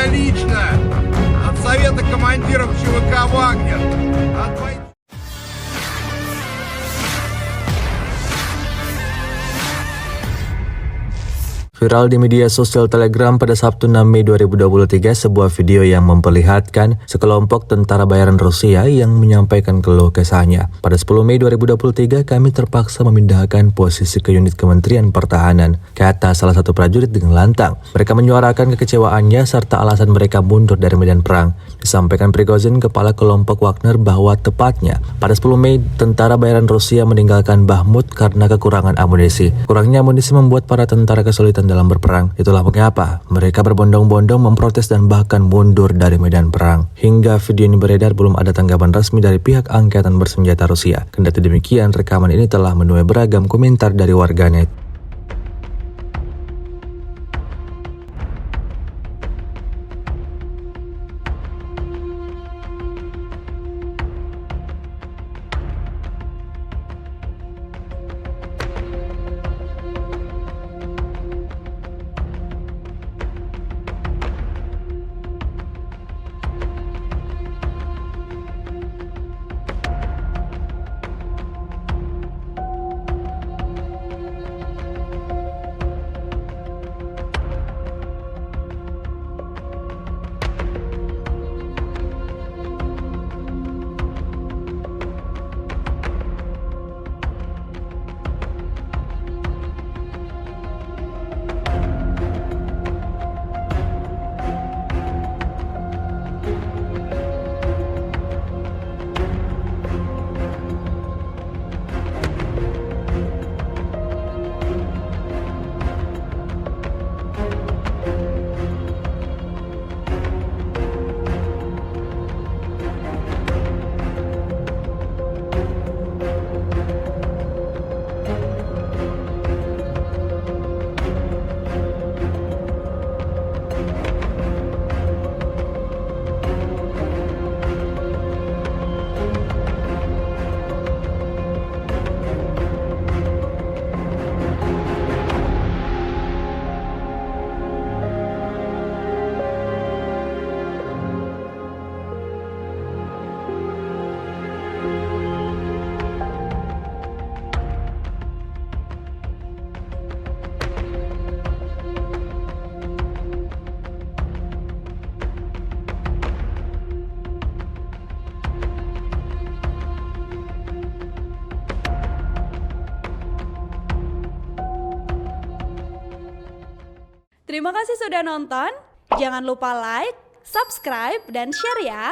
меня лично, от Совета командиров ЧВК «Вагнер», от бойцов. Viral di media sosial Telegram pada Sabtu 6 Mei 2023 sebuah video yang memperlihatkan sekelompok tentara bayaran Rusia yang menyampaikan keluh kesahnya. Pada 10 Mei 2023 kami terpaksa memindahkan posisi ke unit Kementerian Pertahanan, kata salah satu prajurit dengan lantang. Mereka menyuarakan kekecewaannya serta alasan mereka mundur dari medan perang. Disampaikan Prigozhin, kepala kelompok Wagner, bahwa tepatnya pada 10 Mei tentara bayaran Rusia meninggalkan Bakhmut karena kekurangan amunisi. Kurangnya amunisi membuat para tentara kesulitan dalam berperang. Itulah mengapa mereka berbondong-bondong memprotes dan bahkan mundur dari medan perang. Hingga video ini beredar, belum ada tanggapan resmi dari pihak angkatan bersenjata Rusia. Kendati demikian, rekaman ini telah menuai beragam komentar dari warganet. Terima kasih sudah nonton. Jangan lupa like, subscribe, dan share ya.